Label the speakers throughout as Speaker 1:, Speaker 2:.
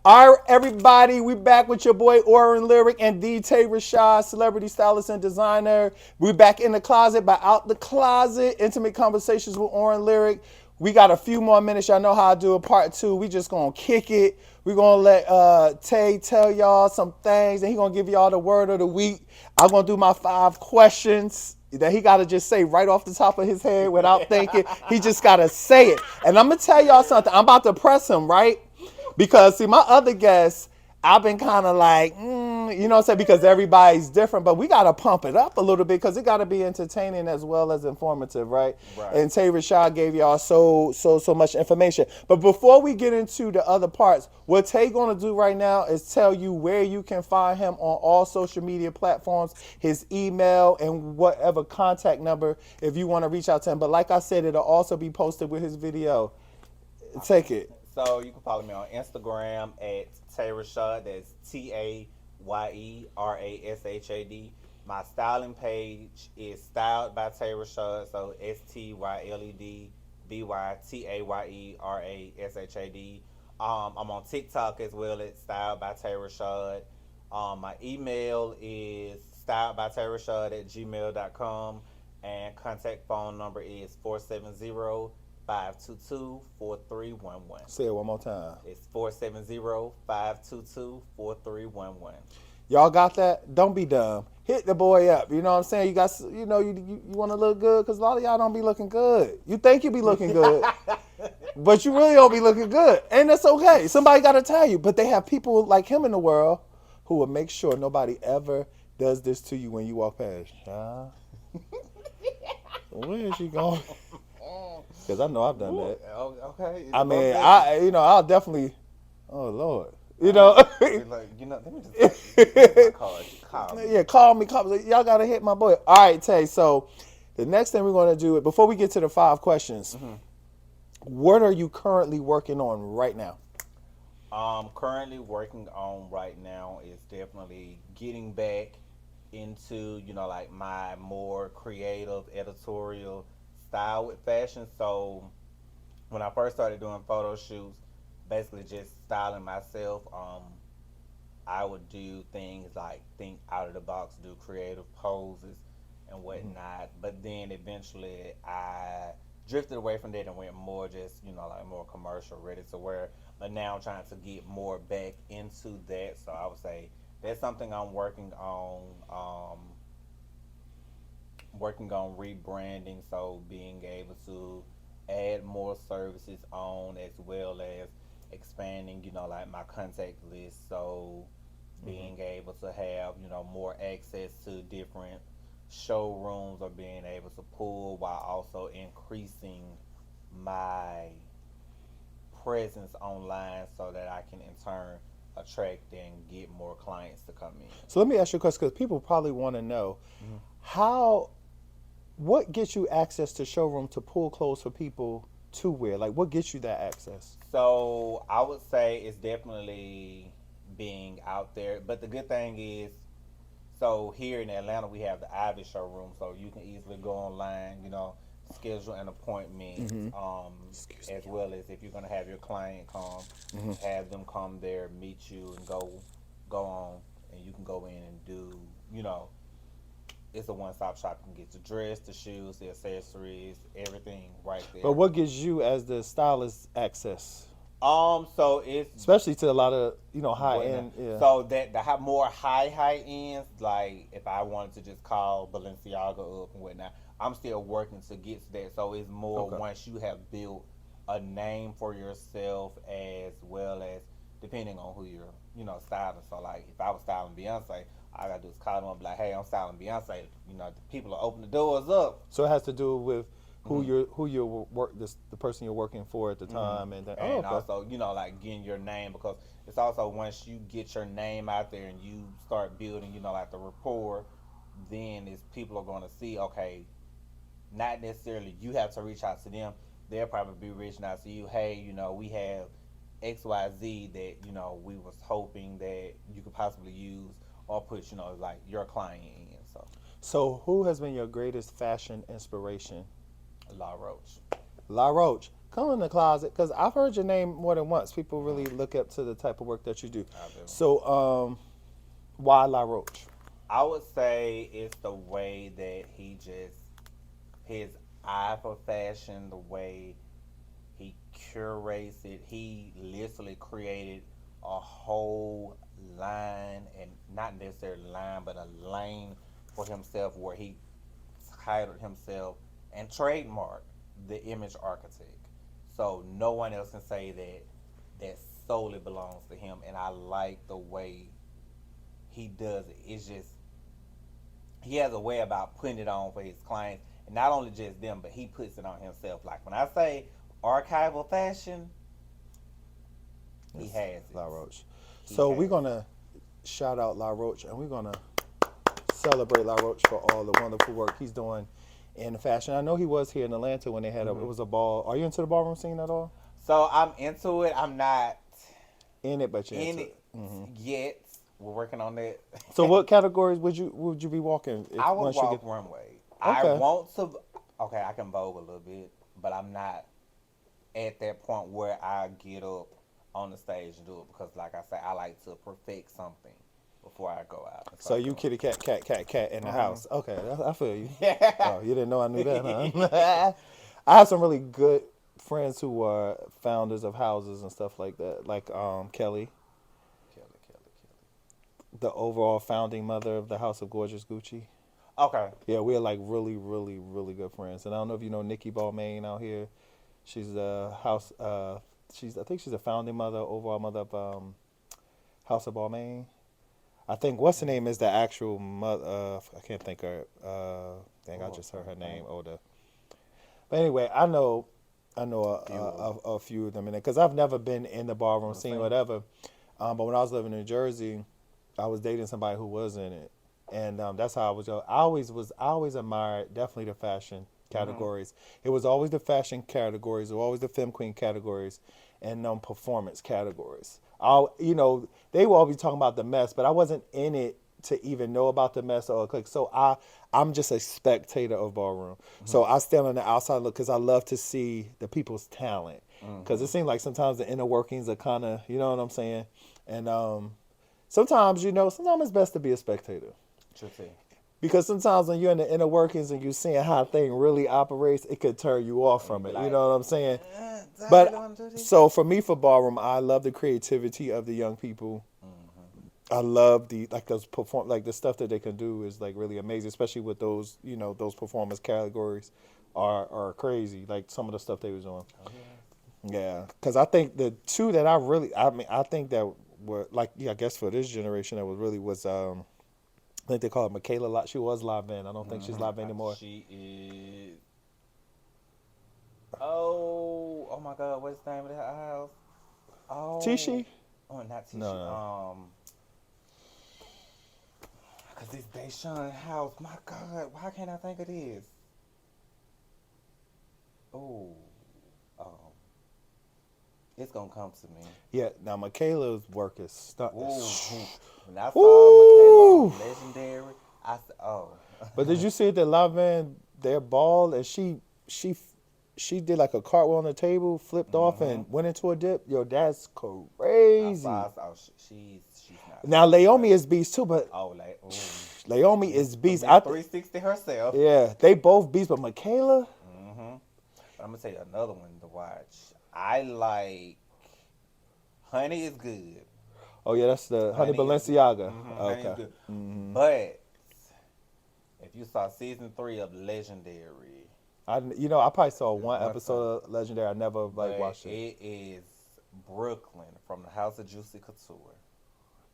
Speaker 1: All right, everybody, we back with your boy OrenLyric and DJ Rashad, celebrity stylist and designer. We back in the closet, but out the closet. Intimate conversations with OrenLyric. We got a few more minutes. Y'all know how I do a part two. We just gonna kick it. We gonna let Tay tell y'all some things, and he gonna give y'all the word of the week. I'm gonna do my 5 questions that he gotta just say right off the top of his head without thinking. He just gotta say it. And I'm gonna tell y'all something. I'm about to press him, right? Because see, my other guests, I've been kind of like, you know what I'm saying? Because everybody's different, but we got to pump it up a little bit because it got to be entertaining as well as informative, right?
Speaker 2: Right.
Speaker 1: And Tay Rashad gave y'all so much information. But before we get into the other parts, what Tay gonna do right now is tell you where you can find him on all social media platforms, his email, and whatever contact number if you want to reach out to him. But like I said, it'll also be posted with his video. Take it.
Speaker 2: So you can follow me on Instagram at Tayrashad. That's TAYERASHAD. My styling page is Styled by Tayrashad. So STYLEDBYTAYERASHAD. I'm on TikTok as well at Styled by Tayrashad. My email is styledbytayrashad@gmail.com, and contact phone number is 470-522-4311.
Speaker 1: Say it one more time.
Speaker 2: It's 470-522-4311.
Speaker 1: Y'all got that? Don't be dumb. Hit the boy up. You know what I'm saying? You got, you want to look good because a lot of y'all don't be looking good. You think you be looking good, but you really don't be looking good, and that's okay. Somebody got to tell you. But they have people like him in the world who will make sure nobody ever does this to you when you walk past. Where is she going? Because I know I've done that.
Speaker 2: Okay.
Speaker 1: I mean,
Speaker 2: Okay.
Speaker 1: I'll definitely. Oh Lord, you know.
Speaker 2: Like, let me just call you. Call me.
Speaker 1: Yeah, call me. Y'all gotta hit my boy. All right, Tay. So the next thing we're gonna do, before we get to the 5 questions, what are you currently working on right now?
Speaker 2: Currently working on right now is definitely getting back into, like my more creative editorial style with fashion. So when I first started doing photo shoots, basically just styling myself, I would do things like think out of the box, do creative poses and whatnot. But then eventually I drifted away from that and went more just, like more commercial ready to wear. But now I'm trying to get more back into that. So I would say that's something I'm working on rebranding. So being able to add more services on as well as expanding, like my contact list. So being able to have, more access to different showrooms or being able to pull while also increasing my presence online so that I can in turn attract and get more clients to come in.
Speaker 1: So let me ask you a question because people probably want to know how, what gets you access to showroom to pull clothes for people to wear? Like, what gets you that access?
Speaker 2: So I would say it's definitely being out there. But the good thing is, so here in Atlanta we have the Ivy showroom, so you can easily go online, schedule an appointment,
Speaker 1: Excuse
Speaker 2: as
Speaker 1: me.
Speaker 2: well as if you're gonna have your client come, have them come there, meet you, and go on, and you can go in and do, it's a one-stop shop. You can get the dress, the shoes, the accessories, everything right
Speaker 1: But
Speaker 2: there.
Speaker 1: what gives you as the stylist access,
Speaker 2: So it's
Speaker 1: especially to a lot of high
Speaker 2: whatnot.
Speaker 1: end? Yeah.
Speaker 2: So that the more high ends, like if I wanted to just call Balenciaga up and whatnot, I'm still working to get to that. So it's more
Speaker 1: Okay.
Speaker 2: once you have built a name for yourself as well as depending on who you're, styling. So like if I was styling Beyonce, all I gotta do is call them up, and be like, hey, I'm styling Beyonce. The people will open the doors up.
Speaker 1: So it has to do with who
Speaker 2: hmm
Speaker 1: you're the person you're working for at the
Speaker 2: hmm
Speaker 1: time, and then
Speaker 2: And
Speaker 1: okay.
Speaker 2: also, like getting your name because it's also once you get your name out there and you start building, like the rapport, then is people are going to see, okay, not necessarily you have to reach out to them. They'll probably be reaching out to you. Hey, we have XYZ that we was hoping that you could possibly use or put like your client in. So
Speaker 1: So who has been your greatest fashion inspiration?
Speaker 2: La Roche.
Speaker 1: La Roche. come in the closet because I've heard your name more than once. People really look up to the type of work that you do.
Speaker 2: I do.
Speaker 1: So, why La Roche?
Speaker 2: I would say it's the way that he just his eye for fashion, the way he curates it. He literally created a whole line, and not necessarily line, but a lane for himself where he titled himself and trademarked the image architect. So no one else can say that that solely belongs to him. And I like the way he does it. It's just he has a way about putting it on for his clients, and not only just them, but he puts it on himself. Like when I say archival fashion, he
Speaker 1: Yes,
Speaker 2: has it.
Speaker 1: La Roche.
Speaker 2: He
Speaker 1: So
Speaker 2: has
Speaker 1: we're
Speaker 2: it.
Speaker 1: gonna shout out La Roche, and we're gonna celebrate La Roche for all the wonderful work he's doing in the fashion. I know he was here in Atlanta when they had it
Speaker 2: Hmm.
Speaker 1: was a ball. Are you into the ballroom scene at all?
Speaker 2: So I'm into it. I'm not
Speaker 1: In it, but you're
Speaker 2: in
Speaker 1: into
Speaker 2: it
Speaker 1: it. Hmm.
Speaker 2: yet. We're working on that.
Speaker 1: So what categories would you be walking if
Speaker 2: I would
Speaker 1: once you
Speaker 2: walk
Speaker 1: get?
Speaker 2: runway. I
Speaker 1: Okay.
Speaker 2: want to. Okay, I can vogue a little bit, but I'm not at that point where I get up on the stage and do it because, like I say, I like to perfect something before I go out and
Speaker 1: So
Speaker 2: start
Speaker 1: you
Speaker 2: doing
Speaker 1: kitty cat cat cat cat in the
Speaker 2: it.
Speaker 1: house. Okay, I feel you. Oh,
Speaker 2: Hmm.
Speaker 1: you didn't know I knew that, huh? I have some really good friends who are founders of houses and stuff like that, like Kelly,
Speaker 2: Kelly, Kelly,
Speaker 1: the overall founding mother of the House of Gorgeous Gucci.
Speaker 2: Kelly. Okay.
Speaker 1: Yeah, we're like really, really, really good friends. And I don't know if you know Nikki Balmain out here. She's the house. I think she's a founding mother, overall mother of House of Balmain. I think what's the name is the actual mother. I can't think her. Dang, I
Speaker 2: Oh,
Speaker 1: just
Speaker 2: I'm
Speaker 1: heard her
Speaker 2: trying to
Speaker 1: name.
Speaker 2: think.
Speaker 1: Older. But anyway, I know
Speaker 2: A few of them.
Speaker 1: a few of them in it because I've never been in the ballroom
Speaker 2: I'm the
Speaker 1: scene,
Speaker 2: same.
Speaker 1: whatever. But when I was living in New Jersey, I was dating somebody who was in it, and that's how I was. I always admired definitely the fashion
Speaker 2: Hmm.
Speaker 1: categories. It was always the fashion categories, or always the femme queen categories, and performance categories. They will all be talking about the mess, but I wasn't in it to even know about the mess or click. So I'm just a spectator of ballroom.
Speaker 2: Hmm.
Speaker 1: So I stand on the outside look because I love to see the people's talent. Because it
Speaker 2: Hmm.
Speaker 1: seems like sometimes the inner workings are kind of, you know what I'm saying? And sometimes, sometimes it's best to be a spectator.
Speaker 2: True tea.
Speaker 1: Because sometimes when you're in the inner workings and you're seeing how a thing really operates, it could turn you off
Speaker 2: And you
Speaker 1: from
Speaker 2: be
Speaker 1: it. You
Speaker 2: like,
Speaker 1: know what I'm saying?
Speaker 2: do I really
Speaker 1: But
Speaker 2: want to do this?
Speaker 1: so for me, for ballroom, I love the creativity of the young people.
Speaker 2: Hmm.
Speaker 1: I love the like those perform like the stuff that they can do is like really amazing, especially with those those performance categories are crazy. Like some of the stuff they was on.
Speaker 2: Oh yeah.
Speaker 1: Yeah, because I think the two that I think that were like I guess for this generation that was I think they call it Michaela. She was live band. I don't think she's
Speaker 2: Hmm.
Speaker 1: live anymore.
Speaker 2: She is. Oh my God! What's the name of that house? Oh,
Speaker 1: Tishi?
Speaker 2: oh, not
Speaker 1: No,
Speaker 2: Tisha.
Speaker 1: no.
Speaker 2: Cause this Deshaun house. My God, why can't I think of this? Oh, um, it's gonna come to me.
Speaker 1: Yeah, now Michaela's work is stuck.
Speaker 2: Ooh, when I saw Michaela
Speaker 1: Woo!
Speaker 2: on Legendary, I said, "Oh,
Speaker 1: But did you see the live band? Their ball and she did like a cartwheel on the table, flipped off,
Speaker 2: mm-hmm."
Speaker 1: and went into a dip. Yo, that's
Speaker 2: I saw.
Speaker 1: crazy.
Speaker 2: Oh, she's not
Speaker 1: Now
Speaker 2: playing.
Speaker 1: Laomi
Speaker 2: But
Speaker 1: is beast too, but
Speaker 2: oh, like, ooh,
Speaker 1: Laomi is beast.
Speaker 2: Miss 360 herself.
Speaker 1: Yeah, they both beast, but Michaela.
Speaker 2: Mm-hmm. But I'm gonna tell you another one to watch. I like Honey is good.
Speaker 1: Oh yeah, that's the Honey
Speaker 2: Honey is good.
Speaker 1: Balenciaga.
Speaker 2: Honey is
Speaker 1: Okay.
Speaker 2: good. But if you saw season 3 of Legendary,
Speaker 1: I probably saw
Speaker 2: it's
Speaker 1: one
Speaker 2: one time.
Speaker 1: episode of Legendary. I never like
Speaker 2: But
Speaker 1: watched it.
Speaker 2: it is Brooklyn from the House of Juicy Couture.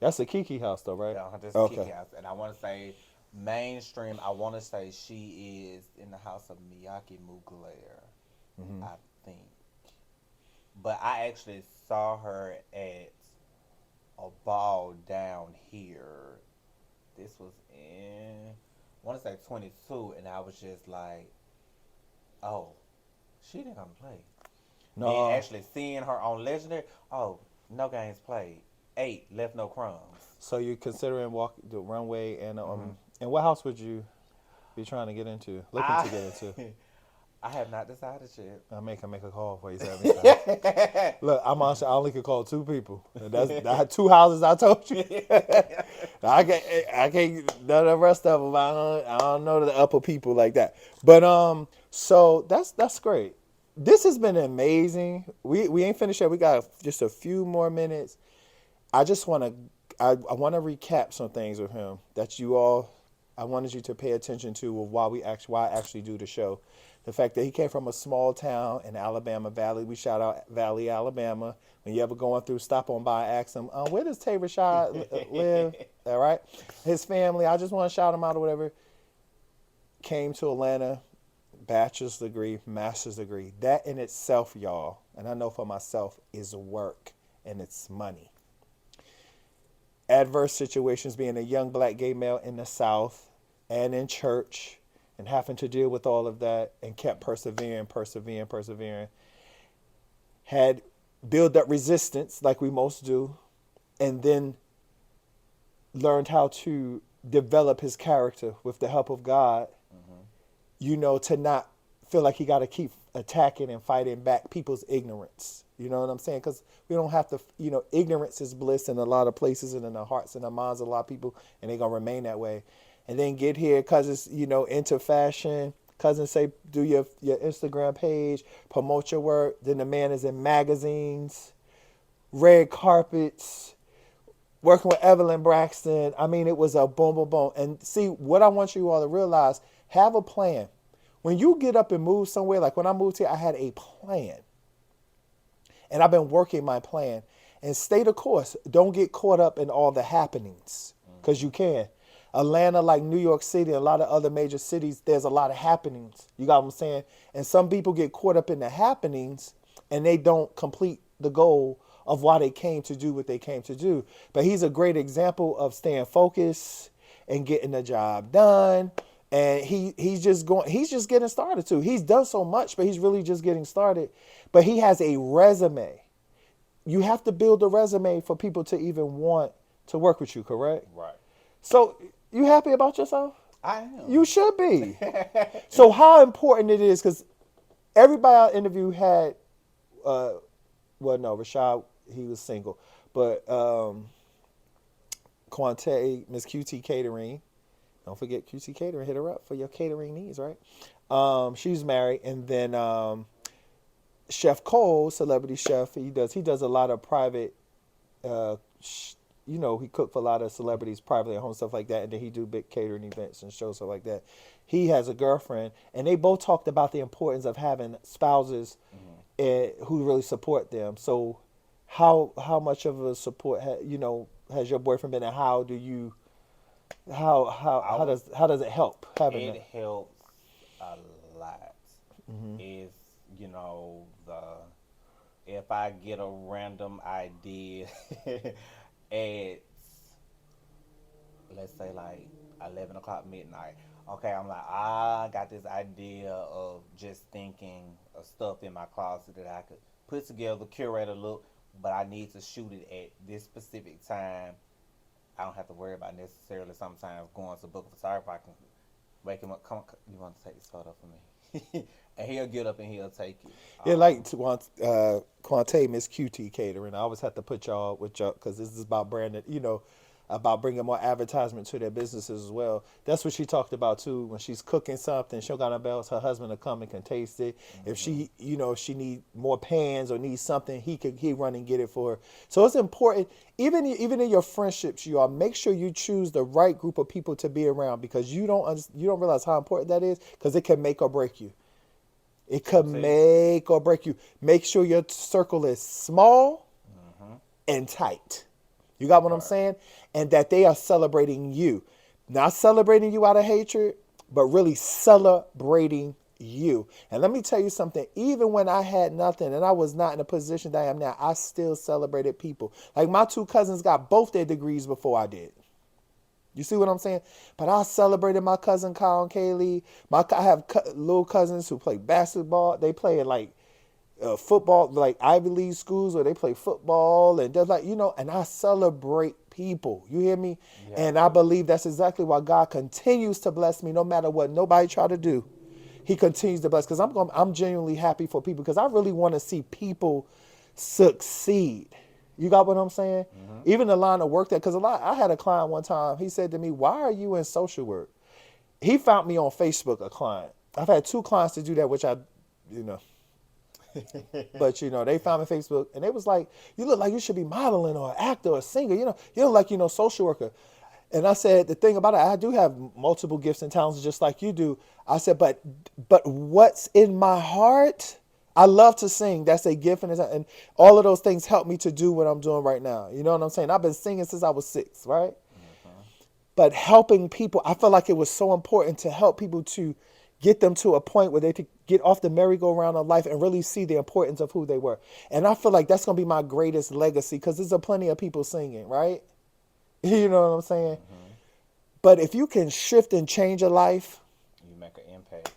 Speaker 1: That's a Kiki house though, right?
Speaker 2: Yeah, this
Speaker 1: Okay.
Speaker 2: Kiki House. And I want to say mainstream, I want to say she is in the house of Miyake Mugler,
Speaker 1: Hmm.
Speaker 2: I think. But I actually saw her at a ball down here. This was in, I want to say 22, and I was just like, oh, she didn't come play. Then
Speaker 1: No.
Speaker 2: actually seeing her on Legendary, oh, no games played. 8, left no crumbs.
Speaker 1: So you considering walk the runway
Speaker 2: Hmm.
Speaker 1: and what house would you be trying to get into, looking
Speaker 2: I
Speaker 1: to get into?
Speaker 2: I have not decided yet.
Speaker 1: I can make a call for you. 7 Look, I'm honestly, I only could call 2 people. And I had 2 houses. I told you. I can't. None of the rest of them. I don't know the upper people like that. But so that's great. This has been amazing. We ain't finished yet. We got just a few more minutes. I just want to. I want to recap some things with him that you all. I wanted you to pay attention to of why I actually do the show. The fact that he came from a small town in Alabama Valley. We shout out Valley, Alabama. When you ever going through, stop on by, ask him, where does Tay Rashad live? All right. His family, I just want to shout him out or whatever. Came to Atlanta, bachelor's degree, master's degree. That in itself, y'all, and I know for myself, is work and it's money. Adverse situations, being a young black gay male in the South and in church, and having to deal with all of that, and kept persevering. Had built up resistance like we most do, and then learned how to develop his character with the help of God, to not feel like he got to keep attacking and fighting back people's ignorance. You know what I'm saying? Because we don't have to, ignorance is bliss in a lot of places and in the hearts and the minds of a lot of people, and they're going to remain that way. And then get here because it's, into fashion. Cousin say, do your Instagram page, promote your work. Then the man is in magazines, red carpets, working with Evelyn Braxton. I mean, it was a boom, boom, boom. And see, what I want you all to realize, have a plan. When you get up and move somewhere, like when I moved here, I had a plan. And I've been working my plan. And stay the course. Don't get caught up in all the happenings, because you can. Atlanta, like New York City, and a lot of other major cities, there's a lot of happenings. You got what I'm saying? And some people get caught up in the happenings and they don't complete the goal of why they came to do what they came to do. But he's a great example of staying focused and getting the job done. And he's just getting started too. He's done so much, but he's really just getting started. But he has a resume. You have to build a resume for people to even want to work with you, correct?
Speaker 2: Right.
Speaker 1: So you happy about yourself?
Speaker 2: I am.
Speaker 1: You should be. So how important it is, because everybody I interviewed had, Rashad, he was single, but Quante, Miss QT Catering, don't forget QT Catering, hit her up for your catering needs, right? She's married, and then Chef Cole, celebrity chef, he does a lot of private he cooked for a lot of celebrities privately at home, stuff like that, and then he do big catering events and shows, stuff like that. He has a girlfriend, and they both talked about the importance of having spouses who really support them. So how much of a support has your boyfriend been, and how does it help having
Speaker 2: it
Speaker 1: that?
Speaker 2: helps a lot. Is if I get a random idea at, let's say, like 11 o'clock midnight. Okay, I'm like, I got this idea of just thinking of stuff in my closet that I could put together, curate a look, but I need to shoot it at this specific time. I don't have to worry about necessarily sometimes going to book a photographer. I can wake him up, come on, you want to take this photo for me? And he'll get up and he'll take it.
Speaker 1: Yeah, like Quante, Miss QT Catering. I always have to put y'all with y'all, because this is about branding, about bringing more advertisement to their businesses as well. That's what she talked about too. When she's cooking something, she'll got her bells, her husband will come and can taste it. If she, if she need more pans or needs something, he run and get it for her. So it's important, even in your friendships, you all make sure you choose the right group of people to be around, because you don't realize how important that is, because it can make or break you. It could make or break you. Make sure your circle is small and tight. You got what I'm saying? And that they are celebrating you. Not celebrating you out of hatred, but really celebrating you. And let me tell you something. Even when I had nothing and I was not in a position that I am now, I still celebrated people. Like my 2 cousins got both their degrees before I did. You see what I'm saying? But I celebrated my cousin Kyle and Kaylee. I have little cousins who play basketball. They play in like football, like Ivy League schools, where they play football, and they're like, and I celebrate people. You hear me? Yeah. And I believe that's exactly why God continues to bless me, no matter what nobody try to do. he continues to bless. Because I'm genuinely happy for people because I really want to see people succeed. You got what I'm saying? Even the line of work that, because I had a client one time, he said to me, why are you in social work? He found me on Facebook, a client. I've had 2 clients to do that, which you know, but they found me on Facebook and they was like, you look like you should be modeling or an actor or a singer, you look like, social worker. And I said, the thing about it, I do have multiple gifts and talents just like you do. I said, but what's in my heart? I love to sing. That's a gift. And all of those things help me to do what I'm doing right now. You know what I'm saying? I've been singing since I was 6, right? But helping people, I felt like it was so important to help people to get them to a point where they could get off the merry-go-round of life and really see the importance of who they were. And I feel like that's going to be my greatest legacy because there's plenty of people singing, right? You know what I'm saying? But if you can shift and change a life,
Speaker 2: You make an impact.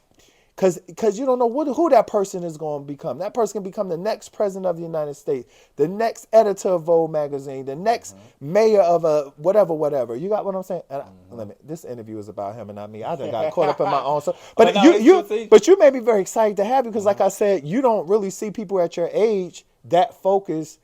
Speaker 1: because you don't know who that person is going to become. That person can become the next president of the United States, the next editor of Vogue magazine, the next mayor of a whatever. You got what I'm saying? And this interview is about him and not me. I done got caught up in my own stuff. But you may be very excited to have you because, like I said, you don't really see people at your age that focused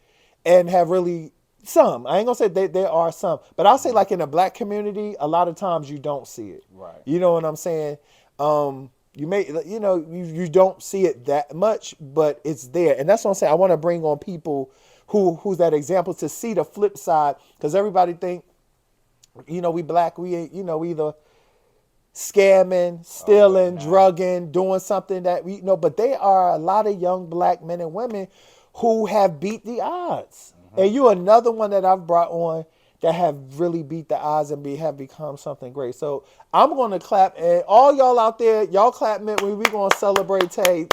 Speaker 1: and have really. Some. I ain't gonna say there are some, but I'll say like in the black community, a lot of times you don't see it.
Speaker 2: Right.
Speaker 1: You know what I'm saying? You may, you don't see it that much, but it's there, and that's what I'm saying. I want to bring on people who's that example to see the flip side, because everybody think, we black, we ain't, we either scamming, stealing, drugging, doing something that we but there are a lot of young black men and women who have beat the odds. And you another one that I've brought on that have really beat the odds and have become something great. So I'm going to clap. And all y'all out there, y'all clap me. We're going to celebrate Tay.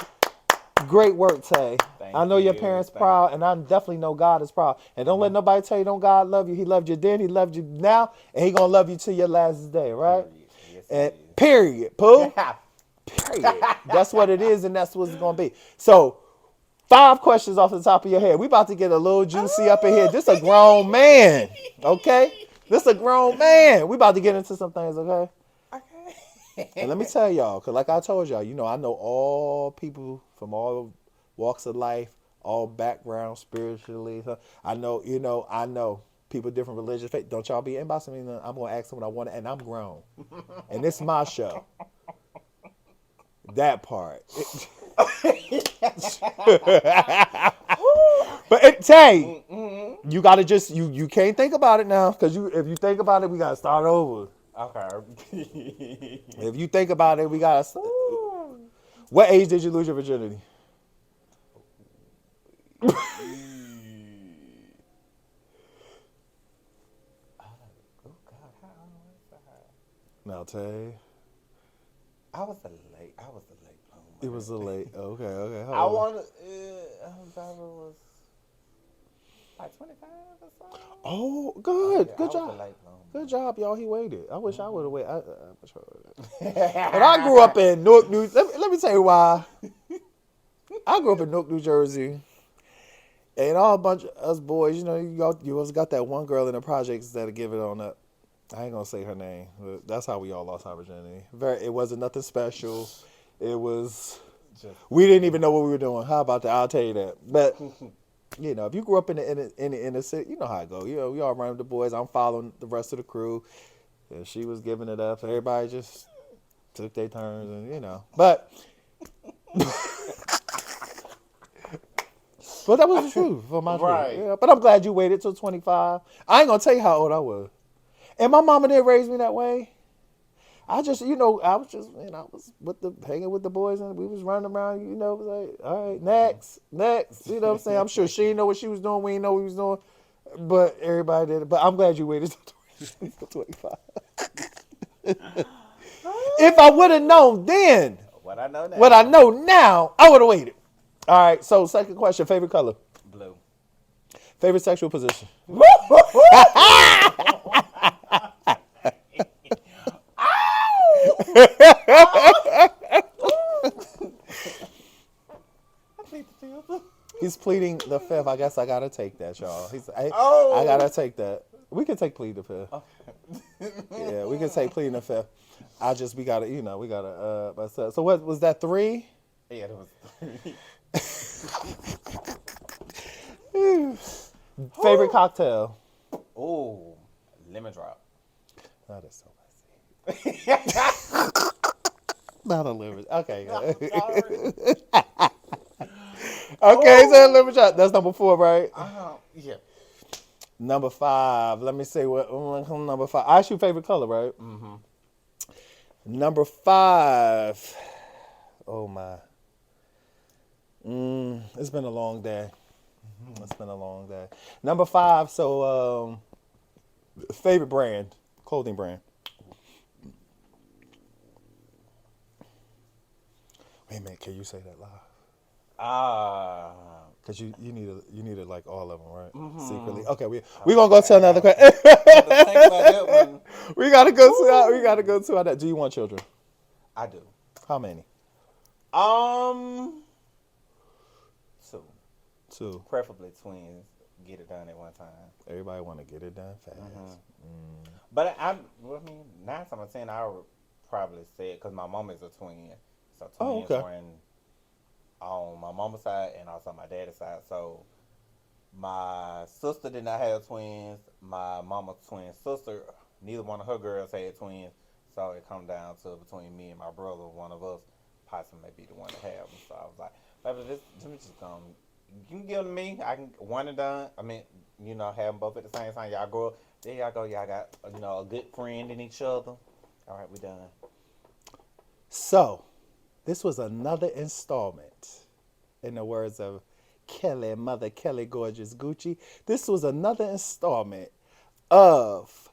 Speaker 1: Great work, Tay. I know your parents proud, and I definitely know God is proud. And don't let nobody tell you don't God love you. He loved you then, he loved you now, and he going to love you till your last day, right?
Speaker 2: Yes,
Speaker 1: and period, Pooh. Period. That's what it is, and that's what it's going to be. So 5 questions off the top of your head. We about to get a little juicy up in here. This a grown man, okay? This a grown man. We about to get into some things, okay? Okay. And let me tell y'all, because like I told y'all, I know all people from all walks of life, all backgrounds spiritually. I know people different religious faith. Don't y'all be inboxing me. I'm going to ask them what I want, and I'm grown. And it's my show. That part. But Tay, you gotta just you can't think about it now, because if you think about it, we gotta start over.
Speaker 2: Okay.
Speaker 1: If you think about it, we gotta. What age did you lose your virginity?
Speaker 2: Oh God, how old was I?
Speaker 1: Now, Tay.
Speaker 2: I was a late bloomer.
Speaker 1: It was a late. Okay.
Speaker 2: I probably was like 25 or something.
Speaker 1: Oh, good.
Speaker 2: Yeah,
Speaker 1: Good
Speaker 2: I
Speaker 1: job.
Speaker 2: was a late bloomer.
Speaker 1: Good job, y'all. He waited. I wish I would have waited. But I grew up in Newark, New. Let me tell you why. I grew up in Newark, New Jersey, and all a bunch of us boys. You always got that one girl in the projects that'll give it on up. I ain't gonna say her name, but that's how we all lost our virginity. It wasn't nothing special. It was we didn't even know what we were doing. How about that? I'll tell you that. But if you grew up in the inner city, you know how it go. We all run with the boys. I'm following the rest of the crew. And she was giving it up. So everybody just took their turns, and But but that was the truth for my
Speaker 2: right.
Speaker 1: truth. Yeah, but I'm glad you waited till 25. I ain't gonna tell you how old I was. And my mama didn't raise me that way. I was hanging with the boys, and we was running around, it was like, all right, next, you know what I'm saying? I'm sure she didn't know what she was doing, we didn't know what we was doing, but everybody did it. But I'm glad you waited till 25. If I would have known then, what I know now, I would have waited. All right, so second question, favorite color?
Speaker 2: Blue.
Speaker 1: Favorite sexual position? He's pleading the fifth. I guess I gotta take that, y'all. I gotta take that. We can take plead the fifth. Okay. Yeah, we can take pleading the fifth. We gotta, we gotta, so what was that, 3?
Speaker 2: Yeah, that was three.
Speaker 1: Favorite cocktail?
Speaker 2: Oh, lemon drop.
Speaker 1: Oh, that's so
Speaker 2: I'm
Speaker 1: messy. Not a lemon. Okay,
Speaker 2: sorry.
Speaker 1: okay, so
Speaker 2: Oh,
Speaker 1: lemon drop. That's number 4, right?
Speaker 2: yeah.
Speaker 1: Number 5. Let me say what number 5. I asked you favorite color, right?
Speaker 2: Mm-hmm.
Speaker 1: Number 5. Oh my. It's been a long day. It's been a long day. Number 5. So, favorite brand, clothing brand. Wait a minute, can you say that live?
Speaker 2: Ah.
Speaker 1: Cause you needed like all of them, right?
Speaker 2: Mm-hmm.
Speaker 1: Secretly. Okay, we gonna go to another question.
Speaker 2: I had to think about that one.
Speaker 1: we gotta go to we
Speaker 2: Ooh.
Speaker 1: gotta go to that. Do you want children?
Speaker 2: I do.
Speaker 1: How many?
Speaker 2: Um, two,
Speaker 1: 2.
Speaker 2: preferably twins. Get it done at one time.
Speaker 1: Everybody want to get it done fast.
Speaker 2: Mm-hmm. But well, I mean, 9 times out of 10, I would probably say it because my mom is a twin. So
Speaker 1: Oh,
Speaker 2: twins
Speaker 1: okay.
Speaker 2: were on my mama's side and also my daddy's side. So my sister did not have twins. My mama's twin sister, neither one of her girls had twins. So it come down to between me and my brother, one of us possibly may be the one to have them. So I was like, baby, let me just come. You can give them to me. I can one and done. I mean, have them both at the same time. Y'all grow up. There y'all go. Y'all got a good friend in each other. All right, we done.
Speaker 1: So, this was another installment, in the words of Kelly, Mother Kelly Gorgeous Gucci. This was another installment of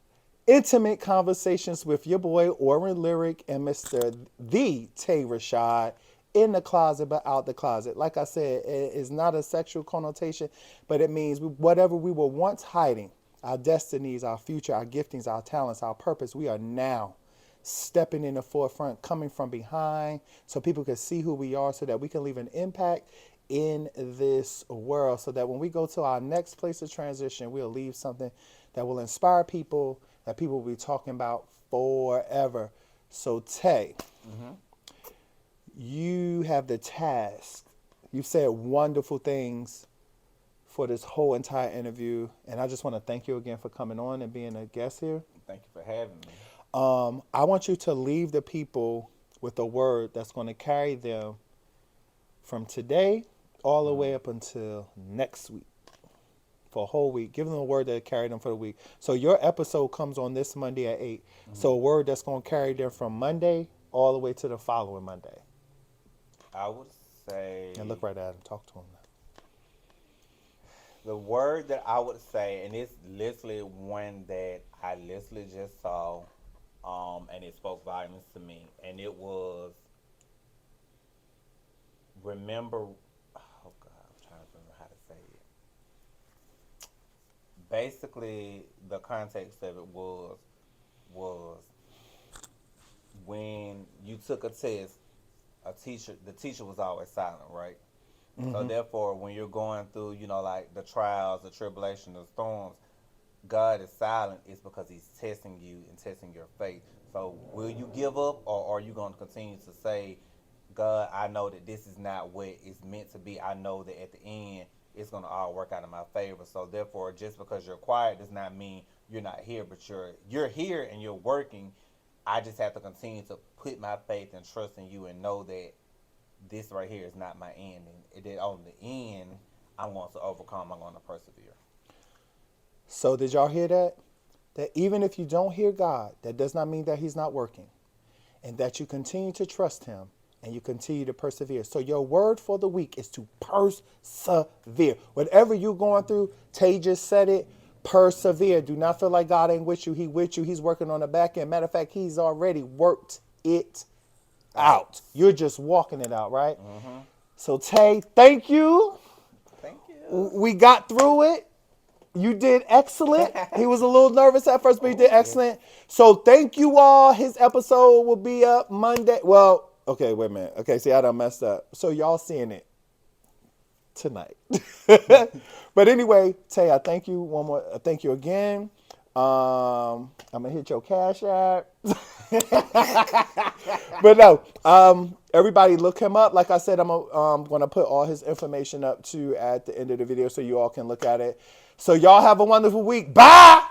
Speaker 1: intimate conversations with your boy OrenLyric and Mr. The Tay Rashad, in the closet but out the closet. Like I said, it is not a sexual connotation, but it means whatever we were once hiding, our destinies, our future, our giftings, our talents, our purpose, we are now stepping in the forefront, coming from behind, so people can see who we are, so that we can leave an impact in this world, so that when we go to our next place of transition, we'll leave something that will inspire people, that people will be talking about forever. So, Tay,
Speaker 2: Mm-hmm.
Speaker 1: you have the task. You've said wonderful things for this whole entire interview, and I just want to thank you again for coming on and being a guest here.
Speaker 2: Thank you for having me.
Speaker 1: I want you to leave the people with a word that's going to carry them from today all the way up until next week, for a whole week. Give them a word that carry them for the week. So your episode comes on this Monday at 8. So a word that's going to carry them from Monday all the way to the following Monday.
Speaker 2: I would say.
Speaker 1: And look right at him. Talk to him now.
Speaker 2: The word that I would say, and it's literally one that I literally just saw, and it spoke volumes to me, and it was remember. Oh God, I'm trying to remember how to say it. Basically, the context of it was when you took a test, the teacher was always silent, right? So therefore, when you're going through, like the trials, the tribulation, the storms, God is silent. It's because He's testing you and testing your faith. So will you give up, or are you going to continue to say, God, I know that this is not what it's meant to be. I know that at the end, it's going to all work out in my favor. So therefore, just because you're quiet does not mean you're not here, but you're here and you're working. I just have to continue to put my faith and trust in you and know that this right here is not my end, and that on the end, I'm going to overcome. I'm going to persevere.
Speaker 1: So did y'all hear that? That even if you don't hear God, that does not mean that He's not working. And that you continue to trust Him and you continue to persevere. So your word for the week is to persevere. Whatever you're going through, Tay just said it, persevere. Do not feel like God ain't with you. He with you. He's working on the back end. Matter of fact, He's already worked it out. You're just walking it out, right?
Speaker 2: Mm-hmm.
Speaker 1: So Tay, thank you.
Speaker 2: Thank you.
Speaker 1: We got through it. You did excellent. He was a little nervous at first, but he did
Speaker 2: Yes.
Speaker 1: excellent. So thank you all. His episode will be up Monday. Well, okay, wait a minute. Okay, see, I done messed up. So y'all seeing it tonight. But anyway, Tay, I thank you one more. Thank you again. I'm gonna hit your cash app. But no, everybody look him up. Like I said, I'm gonna put all his information up too at the end of the video so you all can look at it. So y'all have a wonderful week. Bye.